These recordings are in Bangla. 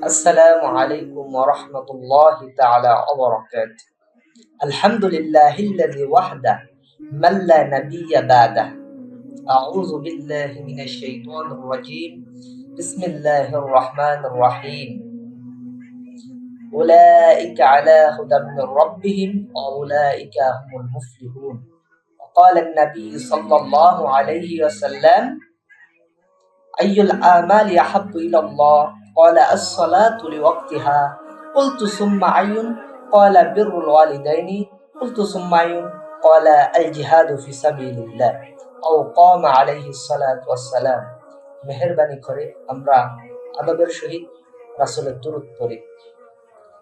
السلام عليكم ورحمة الله تعالى وبركاته. الحمد لله الذي وحده من لا نبي بعده. أعوذ بالله من الشيطان الرجيم. بسم الله الرحمن الرحيم. أولئك على هدى من ربهم وأولئك هم المفلحون. وقال النبي صلى الله عليه وسلم: أي الأعمال أحب إلى الله؟ قال الصلاة لوقتها. قلت ثم أي؟ قال بر الوالدين. قلت ثم أي؟ قال الجهاد في سبيل الله أو قام عليه الصلاة والسلام. মেহেরবানি করে আমরা আদবের সহিত রাসূলের দুরূদ পড়ি।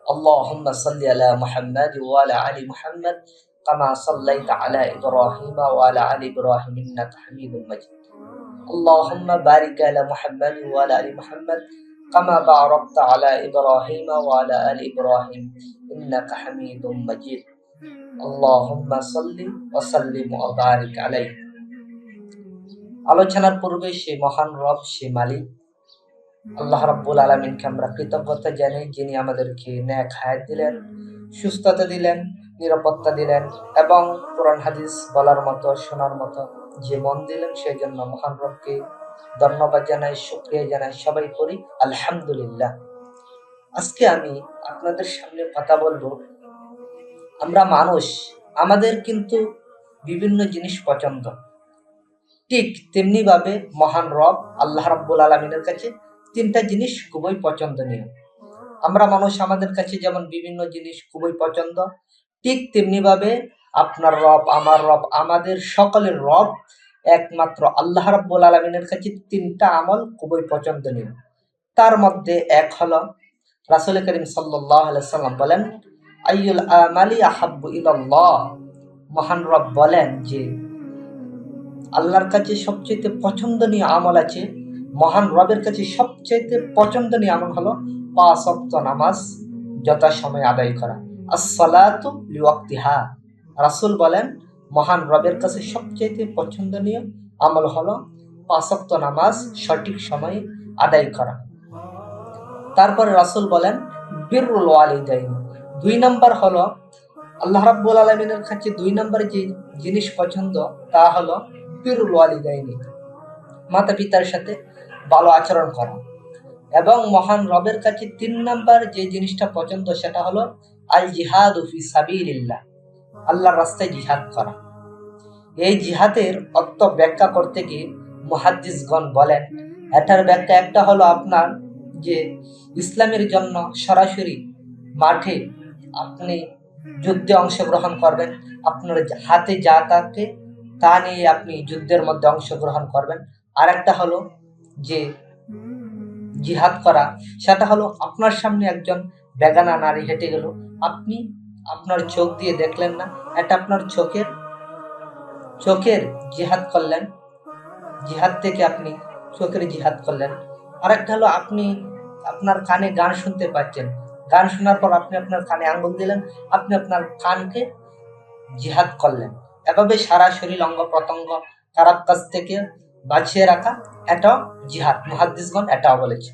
আল্লাহুম্মা সাল্লি আলা মুহাম্মাদ ওয়া আলা আলি মুহাম্মাদ কামা সাল্লাইতা আলা ইব্রাহিম ওয়া আলা আলি ইব্রাহিম ইন্নাকা হামিদুম মাজিদ। اللهم بارك على محمد وعلى ال محمد كما باركت على ابراهيم وعلى ال ابراهيم انك حميد مجيد اللهم صل وسلم وبارك عليه। আলোচনার পূর্বে সে মহান রব, সে মালিক আল্লাহ রাব্বুল আলামিনকে আমরা কৃতজ্ঞতা জানাই, যিনি আমাদেরকে নেক হায়াত দিলেন, সুস্থতা দিলেন, নিরাপত্তা দিলেন এবং কোরআন হাদিস বলার মতো, শোনার মতো যে মন দিলেন, সেই জন্য মহান রবকে ধন্যবাদ জানাই, শুকরিয়া জানাই। সবাই করি আলহামদুলিল্লাহ। আজকে আমি আপনাদের সামনে কথা বলবো, আমরা মানুষ, আমাদের কিন্তু বিভিন্ন জিনিস পছন্দ, ঠিক তেমনি ভাবে মহান রব আল্লাহ রাব্বুল আলামিনের কাছে তিনটা জিনিস খুবই পছন্দনীয়। আমরা মানুষ, আমাদের কাছে যেমন বিভিন্ন জিনিস খুবই পছন্দ, ঠিক তেমনি ভাবে আপনার রব, আমার রব, আমাদের সকলের রব একমাত্র আল্লাহ রাব্বুল আলামিনের কাছে তিনটা আমল খুবই পছন্দনীয়। তার মধ্যে এক হলো, রাসূল করিম সাল্লাল্লাহু আলাইহি ওয়াসাল্লাম বলেন, আইয়ুল আমালি আহাব্বু ইলাল্লাহ। মহান রব বলেন যে আল্লাহর কাছে সবচেয়ে পছন্দনীয় আমল আছে, মহান রবের কাছে সবচেয়ে পছন্দনীয় আমল হলো 5 ওয়াক্ত নামাজ যথাসময়ে আদায় করা। as-সালাতু লিওয়াক্তিহা। রাসূল বলেন মহান রবের কাছে সবচেয়ে পছন্দনীয় আমল হলো 5 ওয়াক্ত নামাজ সঠিক সময়ে আদায় করা। তারপরে রাসূল বলেন বিররুল ওয়ালিদাইন। 2 নাম্বার হলো আল্লাহ রাব্বুল আলামিনের কাছে 2 নাম্বার যে জিনিস পছন্দ তা হলো বিররুল ওয়ালিদাইন, মাতা পিতার সাথে ভালো আচরণ করা। এবং মহান রবের কাছে 3 নাম্বার যে জিনিসটা পছন্দ সেটা হলো আল জিহাদু ফি সাবিলিল্লাহ, আল্লাহর রাস্তায় জিহাদ করা। এই জিহাদের অর্থ ব্যাখ্যা করতে গিয়ে মুহাদ্দিসগণ বলেন, এটার ব্যাখ্যা একটা হলো আপনার যে ইসলামের জন্য সরাসরি মাঠে আপনি যুদ্ধে অংশগ্রহণ করবেন, আপনার হাতে যা থাকে তা নিয়ে আপনি যুদ্ধের মধ্যে অংশগ্রহণ করবেন। আর একটা হলো যে জিহাদ করা, সেটা হলো আপনার সামনে একজন বেগানা নারী হেঁটে গেল, আপনি আপনার চোখ দিয়ে দেখলেন না, এটা আপনার চোখের জিহাদ করলেন, জিহাদ থেকে আপনি চোখের জিহাদ করলেন। আরেকটা হলো আপনি আপনার কানে গান শুনতে পাচ্ছেন, গান শোনার পর আপনি আপনার কানে আঙ্গুল দিলেন, আপনি আপনার কানকে জিহাদ করলেন। এভাবে সারা শরীর অঙ্গ প্রত্যঙ্গ খারাপ কাজ থেকে বাঁচিয়ে রাখা, এটা জিহাদ। মুহাদ্দিসগণ এটাও বলেছে।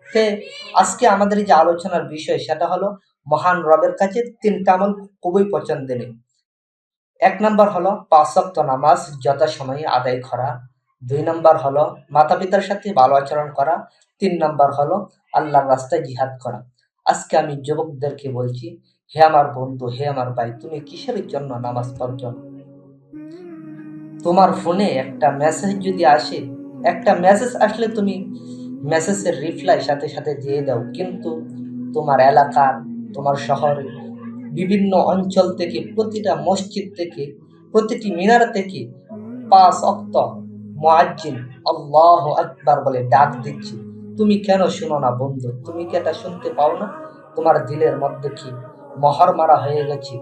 তে আজকে আমাদের যে আলোচনার বিষয় সেটা হলো মহান রবের কাছে 3টা আমল খুবই পছন্দনীয়। 1 নাম্বার হলো 5 ওয়াক্ত নামাজ যথাসময়ে আদায় করা। 2 নাম্বার হলো মাতা পিতার সাথে ভালো আচরণ করা। 3 নাম্বার হলো আল্লাহর রাস্তায় জিহাদ করা। আজকে আমি যুবকদেরকে বলছি, হে আমার বন্ধু, হে আমার ভাই, তুমি কিসের জন্য নামাজ পড়ছো? তোমার ফোনে একটা মেসেজ যদি আসে, একটা মেসেজ আসলে তুমি মেসেজের রিপ্লাই সাথে সাথে দিয়ে দাও, কিন্তু তোমার এলাকার, তোমার শহরে বিভিন্ন অঞ্চল থেকে, প্রতিটা মসজিদ থেকে, প্রতিটি মিনার থেকে 5 ওয়াক্ত মুয়াজ্জিন আল্লাহু আকবার বলে ডাক দিচ্ছে। তুমি কেন শুনো না বন্ধু? তুমি কি এটা শুনতে পাও না? তোমার দিলের মধ্যে কি মোহর মারা হয়ে গেছে?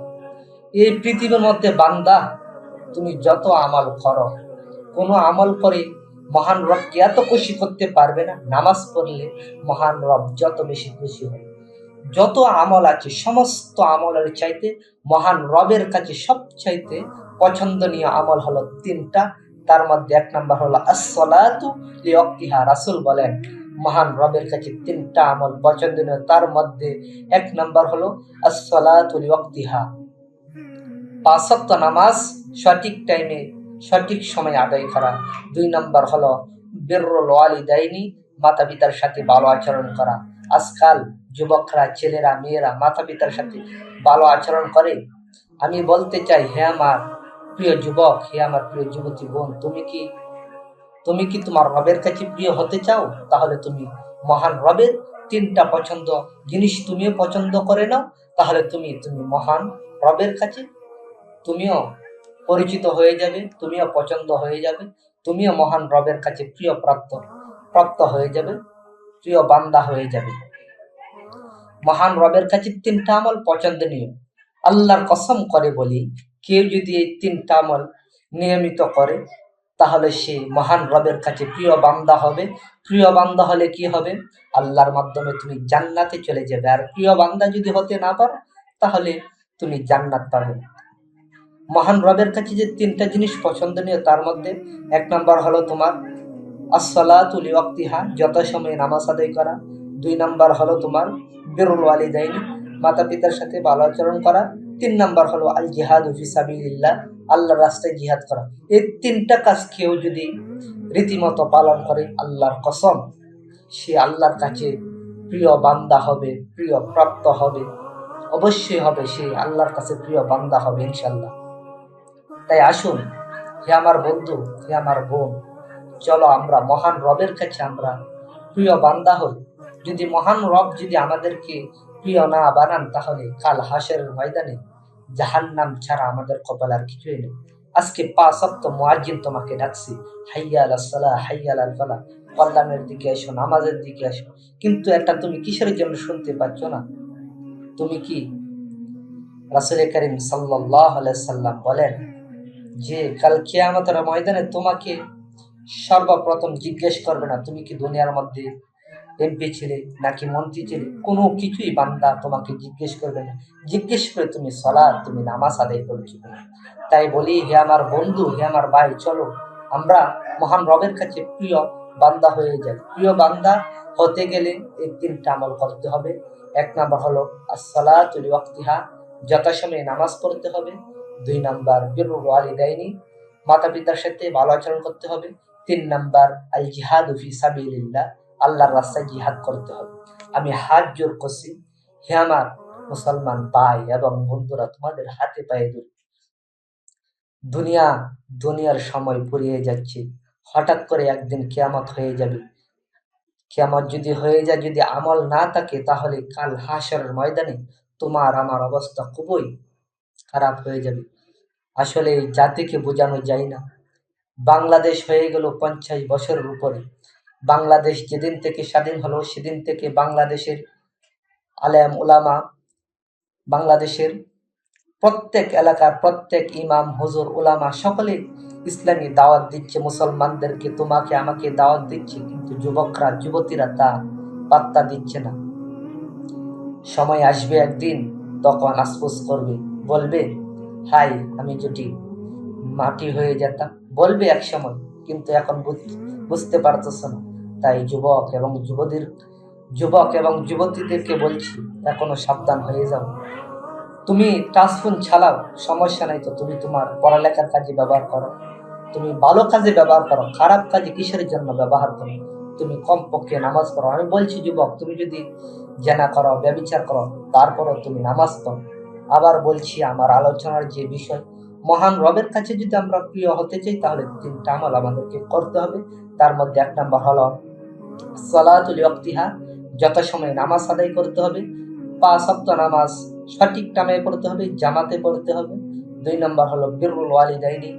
এই পৃথিবীর মধ্যে বান্দা, তুমি যত আমল করো, কোনো আমল করে মহান রবকে এত খুশি করতে পারবে না। নামাজ পড়লে মহান রব যত বেশি খুশি হয়। যত আমল আছে সমস্ত আমলের চাইতে মহান রবের কাছে সবচাইতে পছন্দনীয় আমল হলো 3টা। তার মধ্যে 1 নাম্বার হলো as-সালাতু লিওয়াক্তিহা। রাসূল বলেন মহান রবের কাছে তিনটা আমল পছন্দনীয়, তার মধ্যে এক নাম্বার হলো as-salatu li-waqtiha, 5 ওয়াক্ত নামাজ সঠিক টাইমে সঠিক সময় আদায় করা। 2 নাম্বার হলো বিররুল ওয়ালিদাইনি, মাতা পিতার সাথে ভালো আচরণ করা। আজকাল যুবকরা, ছেলেরা, মেয়েরা মাতা পিতার সাথে ভালো আচরণ করে। আমি বলতে চাই, হে আমার প্রিয় যুবক, হে আমার প্রিয় যুবতী বোন, তুমি কি তোমার রবের কাছে প্রিয় হতে চাও? তাহলে তুমি মহান রবের তিনটা পছন্দ জিনিস তুমিও পছন্দ করে নাও, তাহলে তুমি মহান রবের কাছে তুমিও পরিচিত হয়ে যাবে, তুমিও পছন্দ হয়ে যাবে, তুমিও মহান রবের কাছে প্রিয় প্রাপ্ত হয়ে যাবে, প্রিয় বান্দা হয়ে যাবে। মহান রবের কাছে তিনটা আমল পছন্দনীয়। আল্লাহর কসম করে বলি, কেউ যদি এই তিনটা আমল নিয়মিত করে তাহলে সে মহান রবের কাছে প্রিয় বান্দা হবে। প্রিয় বান্দা হলে কি হবে? আল্লাহর মাধ্যমে তুমি জান্নাতে চলে যাবে। আর প্রিয় বান্দা যদি হতে না পারো তাহলে তুমি জান্নাত পাবে না। মহান রবের কাছে যে তিনটা জিনিস পছন্দনীয়, তার মধ্যে এক নাম্বার হলো তোমার as-salatu li-waqtiha, যথাসময়ে নামাজ আদায় করা। 2 নাম্বার হলো তোমার বিররুল ওয়ালিদাইনি, মাতা পিতার সাথে ভালো আচরণ করা। 3 নাম্বার হলো আল জিহাদু ফি সাবিলিল্লাহ, আল্লাহর রাস্তায় জিহাদ করা। এই তিনটা কাজ কেউ যদি রীতিমতো পালন করে, আল্লাহর কসম, সে আল্লাহর কাছে প্রিয় বান্দা হবে, প্রিয় প্রাপ্ত হবে, অবশ্যই হবে, সে আল্লাহর কাছে প্রিয় বান্দা হবে ইনশাল্লাহ। তাই আসুন হে আমার বন্ধু, হে আমার বোন, চলো আমরা মহান রবের কাছে আমরা প্রিয় বান্দা হই। যদি মহান রব যদি আমাদেরকে প্রিয় না বানান তাহলে কাল হাসরের ময়দানে জাহান্নাম ছাড়া আমাদের কপাল আর কিছুই নেই। আজকে 5 ওয়াক্ত মুয়াজ্জিন তোমাকে ডাকছি, হাইয়া আলাস সালাহ, হাইয়া আলাল ফালাহ, কল্যাণের দিকে এসো, নামাজের দিকে এসো, কিন্তু এটা তুমি কিসের জন্য শুনতে পাচ্ছ না? তুমি কি রাসূল করিম সাল্লাল্লাহু আলাইহি সাল্লাম বলেন যে কাল কিয়ামতের ময়দানে তোমাকে সর্বপ্রথম জিজ্ঞেস করবে না তুমি কি দুনিয়ার মধ্যে এমপি ছিলে নাকি মন্ত্রী ছিলে, কোনো কিছুই বান্দা তোমাকে জিজ্ঞেস করবে না। জিজ্ঞেস করে তুমি সালাত, তুমি নামাজ আদায় করেছো কিনা। তাই বলি, হে আমার বন্ধু, হে আমার ভাই, চলো আমরা মহান রবের কাছে প্রিয় বান্দা হয়ে যাই। প্রিয় বান্দা হতে গেলে এই তিনটা আমল করতে হবে। এক নাম্বার হলো as-salatu li-waqtiha, যথাসময়ে নামাজ পড়তে হবে। 2 নাম্বার বিররুল ওয়ালিদাইনি, মাতা পিতার সাথে ভালো আচরণ করতে হবে। 3 নাম্বার আল জিহাদু ফি সাবিলিল্লাহ, আল্লাহর রাস্তায় জিহাদ করতে হবে। আমি হাত জোর করছি, হে আমার মুসলমান ভাই এবং বন্ধুরা, তোমাদের হাতে পায়ে ধরি, দুনিয়ার সময় ফুরিয়ে যাচ্ছে। হঠাৎ করে একদিন কিয়ামত হয়ে যাবে। কিয়ামত যদি হয়ে যায়, যদি আমল না থাকে, তাহলে কাল হাসরের ময়দানে তোমার আমার অবস্থা খুবই খারাপ হয়ে যাবে। আসলে এই জাতিকে বোঝানো যায় না। বাংলাদেশ হয়ে গেল 50 বছরের উপরে। বাংলাদেশ যেদিন থেকে স্বাধীন হলো সেদিন থেকে বাংলাদেশের আলেম ওলামা, বাংলাদেশের প্রত্যেক এলাকার প্রত্যেক ইমাম, হুজুর, ওলামা সকলে ইসলামী দাওয়াত দিচ্ছে মুসলমানদেরকে, তোমাকে আমাকে দাওয়াত দিচ্ছে, কিন্তু যুবকরা, যুবতীরা তা পাত্তা দিচ্ছে না। সময় আসবে একদিন, তখন আফসোস করবে, বলবে হাই আমি যদি মাটি হয়ে যেতাম, বলবে এক সময়, কিন্তু এখন বুঝতে পারতেছ না। তাই যুবক এবং যুবতীদেরকে বলছি, এখনো সাবধান হয়ে যাও। তুমি টাচফোন চালাও, সমস্যা নাই, তো তুমি তোমার পড়ালেখার কাজে ব্যবহার করো, তুমি ভালো কাজে ব্যবহার করো, খারাপ কাজে কিসের জন্য ব্যবহার করো? তুমি কমপক্ষে নামাজ পড়ো। আমি বলছি যুবক, তুমি যদি জেনা করো, ব্যভিচার করো, তারপরও তুমি নামাজ পড়ো। আবার বলছি, আমার আলোচনার যে বিষয়, মহান রবের কাছে যদি আমরা প্রিয় হতে চাই তাহলে তিনটা আমল আমাদেরকে করতে হবে। তার মধ্যে এক নাম্বার হলো সালাতু লিওয়াক্তিহা, যথাসময়ে নামাজ আদায় করতে হবে। 5 ওয়াক্ত নামাজ সঠিক টাইমে পড়তে হবে, জামাতে পড়তে হবে। 2 নাম্বার হলো বিররুল ওয়ালিদাইনি,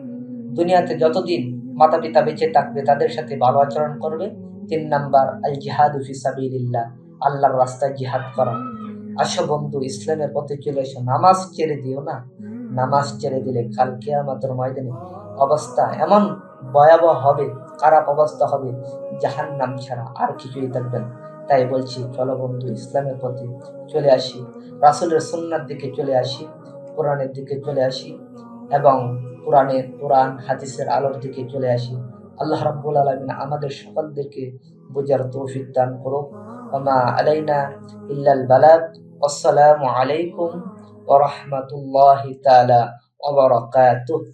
দুনিয়াতে যতদিন মাতা পিতা বেঁচে থাকবে তাদের সাথে ভালো আচরণ করবে। 3 নাম্বার আল জিহাদু ফি সাবিলিল্লাহ, আল্লাহর রাস্তায় জিহাদ করা। আসো বন্ধু, ইসলামের পথে চলে এসো, নামাজ ছেড়ে দিও না। নামাজ ছেড়ে দিলে কাল কিয়ামতের ময়দানে অবস্থা এমন ভয়াবহ হবে, খারাপ অবস্থা হবে, জাহান্নাম ছাড়া আর কিছুই থাকবে না। তাই বলছি, চলো বন্ধু, ইসলামের পথে চলে আসি, রাসূলের সুন্নাহর দিকে চলে আসি, কোরআনের দিকে চলে আসি এবং কোরআন হাদিসের আলোর দিকে চলে আসি। আল্লাহ রাব্বুল আলামিন আমাদের সকলদেরকে বুঝার তৌফিক দান করুক। ওয়া মা আলাইনা ইল্লাল বালাগ। আসসালামু আলাইকুম ওয়া রাহমাতুল্লাহি তাআলা ওয়া বারাকাতুহু।